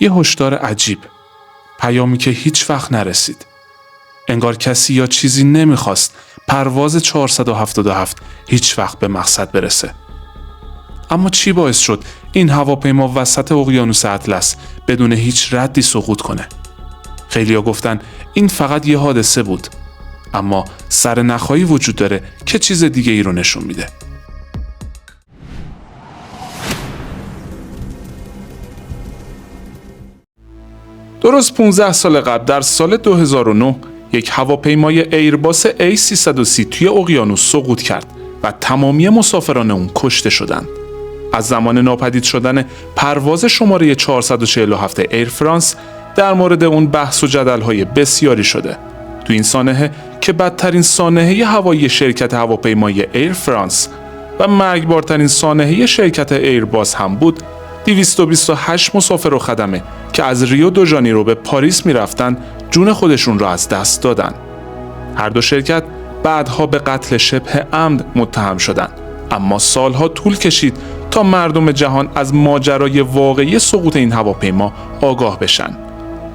یه هشدار عجیب، پیامی که هیچ وقت نرسید. انگار کسی یا چیزی نمیخواست پرواز 477 هیچ وقت به مقصد برسه. اما چی باعث شد این هواپیما وسط اقیانوس اطلس بدون هیچ ردی سقوط کنه؟ خیلیا گفتن این فقط یه حادثه بود، اما سرنخهایی وجود داره که چیز دیگه ای رو نشون میده. درست 15 سال قبل در سال 2009 یک هواپیمای ایرباس A330 توی اقیانوس سقوط کرد و تمامی مسافران اون کشته شدند. از زمان ناپدید شدن پرواز شماره 447 ایر فرانس در مورد اون بحث و جدل‌های بسیاری شده. تو این سانحه که بدترین سانحه هوایی شرکت هواپیمای ایر فرانس و مرگبارترین سانحه شرکت ایرباس هم بود، 228 مسافر و خدمه که از ریو دو ژانیرو به پاریس میرفتن جون خودشون را از دست دادن. هر دو شرکت بعدها به قتل شبه عمد متهم شدند، اما سالها طول کشید تا مردم جهان از ماجرای واقعی سقوط این هواپیما آگاه بشن.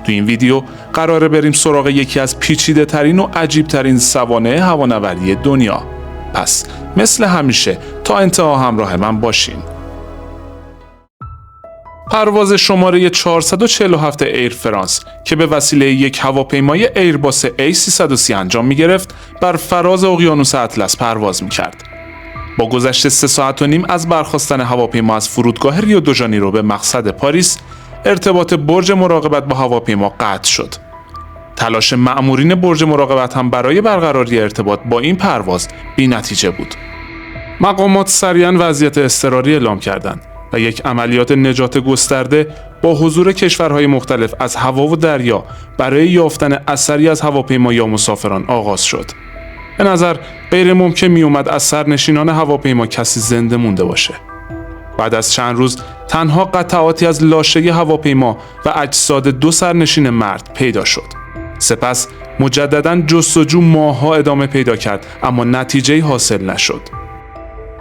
تو این ویدیو قراره بریم سراغ یکی از پیچیده ترین و عجیب ترین سوانح هوانوری دنیا. پس مثل همیشه تا انتها همراه من باشین. پرواز شماره 447 ایر فرانس که به وسیله یک هواپیمای ایرباس A330 انجام می گرفت، بر فراز اقیانوس اطلس پرواز می کرد. با گذشت 3 ساعت و نیم از برخاستن هواپیما از فرودگاه ریو دو ژانیرو به مقصد پاریس، ارتباط برج مراقبت با هواپیما قطع شد. تلاش مأمورین برج مراقبت هم برای برقراری ارتباط با این پرواز بی‌نتیجه بود. مقامات سریعاً وضعیت اضطراری اعلام کردند و یک عملیات نجات گسترده با حضور کشورهای مختلف از هوا و دریا برای یافتن اثری از هواپیما یا مسافران آغاز شد. به نظر غیر ممکن می اومد از سرنشینان هواپیما کسی زنده مونده باشه. بعد از چند روز تنها قطعاتی از لاشه هواپیما و اجساد 2 سرنشین مرد پیدا شد. سپس مجدداً جستجو ماه‌ها ادامه پیدا کرد، اما نتیجه‌ای حاصل نشد.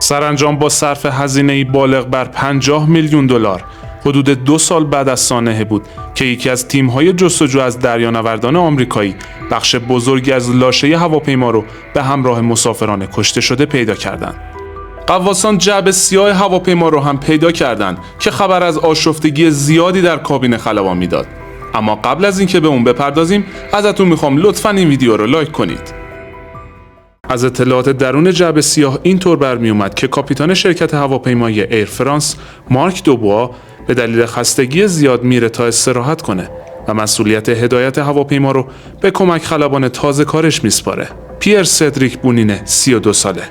سرانجام با صرف هزینه‌ای بالغ بر 50 میلیون دلار حدود 2 سال بعد از سانحه بود که یکی از تیم‌های جستجو از دریانوردان آمریکایی بخش بزرگی از لاشه هواپیما رو به همراه مسافران کشته شده پیدا کردند. غواصان جعبه سیاه هواپیما رو هم پیدا کردند که خبر از آشفتگی زیادی در کابین خلبان میداد. اما قبل از اینکه به اون بپردازیم، ازتون میخوام لطفاً این ویدیو رو لایک کنید. از اطلاعات درون جعبه سیاه اینطور برمی اومد که کاپیتان شرکت هواپیمای ایر فرانس مارک دوبوا به دلیل خستگی زیاد میره تا استراحت کنه و مسئولیت هدایت هواپیما رو به کمک خلبان تازه کارش میسپاره، پیر سدریک بونینه، 32 ساله.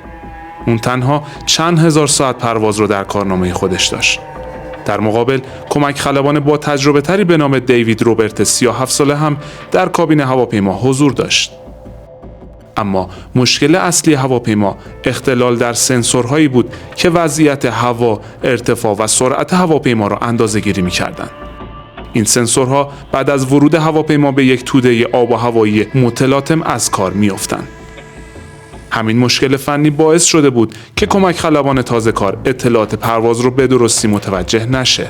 اون تنها چند هزار ساعت پرواز رو در کارنامه خودش داشت. در مقابل کمک خلبان با تجربه تری به نام دیوید روبرت، 37 ساله هم در کابین هواپیما حضور داشت. اما مشکل اصلی هواپیما اختلال در سنسورهایی بود که وضعیت هوا، ارتفاع و سرعت هواپیما را اندازه‌گیری می‌کردند. این سنسورها بعد از ورود هواپیما به یک توده آب و هوایی متلاطم از کار می‌افتند. همین مشکل فنی باعث شده بود که کمک خلبان تازه کار اطلاعات پرواز رو به درستی متوجه نشه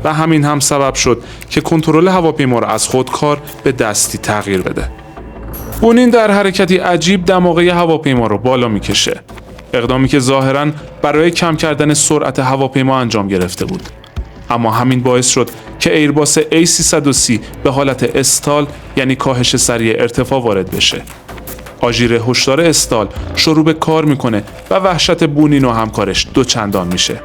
و همین هم سبب شد که کنترل هواپیما را از خودکار به دستی تغییر بده. بونین در حرکتی عجیب دماغه هواپیما رو بالا میکشه، اقدامی که ظاهراً برای کم کردن سرعت هواپیما انجام گرفته بود. اما همین باعث شد که ایرباس A330 به حالت استال، یعنی کاهش سریع ارتفاع، وارد بشه. آژیر هشدار استال شروع به کار میکنه و وحشت بونین و همکارش دوچندان میشه.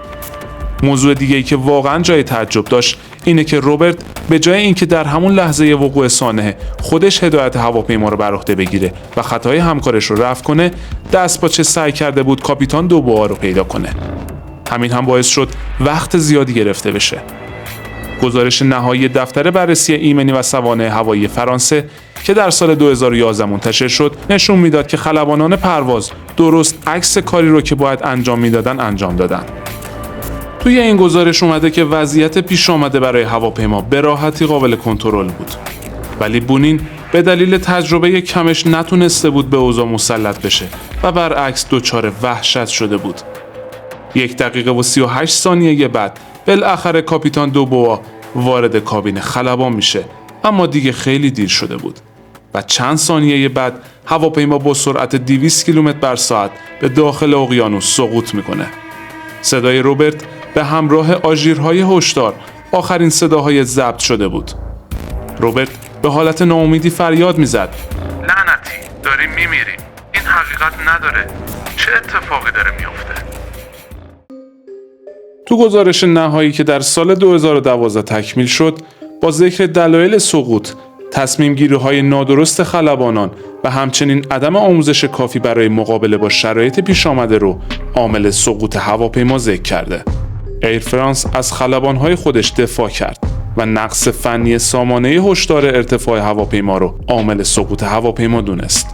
موضوع دیگه‌ای که واقعاً جای تعجب داشت اینه که روبرت به جای اینکه در همون لحظه وقوع سانحه خودش هدایت هواپیما رو بر عهده بگیره و خطای همکارش رو رفع کنه، دست با چه سعی کرده بود کاپیتان دوبوا رو پیدا کنه. همین هم باعث شد وقت زیادی گرفته بشه. گزارش نهایی دفتر بررسی ایمنی و سوانح هوایی فرانسه که در سال 2011 منتشر شد نشون میداد که خلبانان پرواز درست عکس کاری رو که باید انجام میدادن انجام دادن. توی این گزارش اومده که وضعیت پیش آمده برای هواپیما به راحتی قابل کنترل بود، ولی بونین به دلیل تجربه کمش نتونسته بود به اوضاع مسلط بشه و برعکس دچار وحشت شده بود. 1 دقیقه و 38 ثانیه بعد بالاخره کاپیتان دوبوا وارد کابین خلبان میشه، اما دیگه خیلی دیر شده بود و چند ثانیه بعد هواپیما با سرعت 200 کیلومتر بر ساعت به داخل اقیانوس سقوط میکنه. صدای روبرت به همراه آژیرهای هشدار آخرین صداهای ضبط شده بود. روبرت به حالت ناامیدی فریاد میزد: لعنتی، داریم میمیریم. این حقیقت نداره. چه اتفاقی داره میفته؟ تو گزارش نهایی که در سال 2012 تکمیل شد، با ذکر دلایل سقوط، تصمیم گیری های نادرست خلبانان و همچنین عدم آموزش کافی برای مقابله با شرایط پیش آمده رو عامل سقوط هواپیما ذکر کرده. ایر فرانس از خلبانهای خودش دفاع کرد و نقص فنی سامانه هشدار ارتفاع هواپیما رو عامل سقوط هواپیما دونست.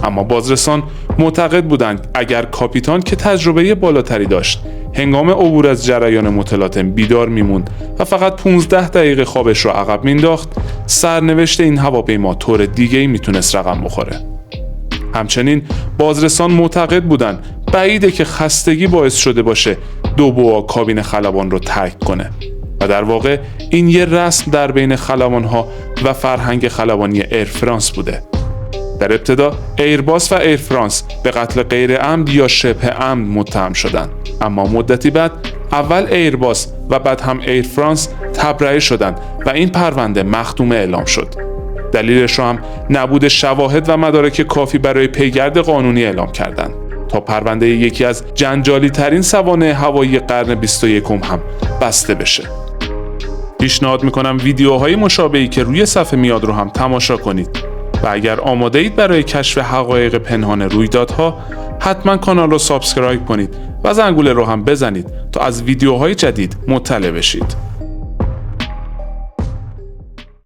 اما بازرسان معتقد بودند اگر کاپیتان که تجربه بالاتری داشت هنگام عبور از جریان متلاطم بیدار میموند و فقط 15 دقیقه خوابش رو عقب مینداخت، سرنوشت این هواپیما طور دیگه‌ای میتونست رقم بخوره. همچنین بازرسان معتقد بودند بعیده که خستگی باعث شده باشه دو بوا کابین خلبان رو ترک کنه و در واقع این یه رسم در بین خلبان‌ها و فرهنگ خلبانی ایر فرانس بوده. در ابتدا ایرباس و ایر فرانس به قتل غیر عمد یا شبه عمد متهم شدند، اما مدتی بعد اول ایرباس و بعد هم ایر فرانس تبرئه شدند و این پرونده مختومه اعلام شد. دلیلش رو هم نبود شواهد و مدارک کافی برای پیگرد قانونی اعلام کردند تا پرونده یکی از جنجالی ترین سوانح هوایی قرن 21 هم بسته بشه. پیشنهاد میکنم ویدیوهای مشابهی که روی صفحه میاد رو هم تماشا کنید و اگر آماده اید برای کشف حقایق پنهان رویدادها، حتما کانال رو سابسکرایب کنید و زنگوله رو هم بزنید تا از ویدیوهای جدید مطلع بشید.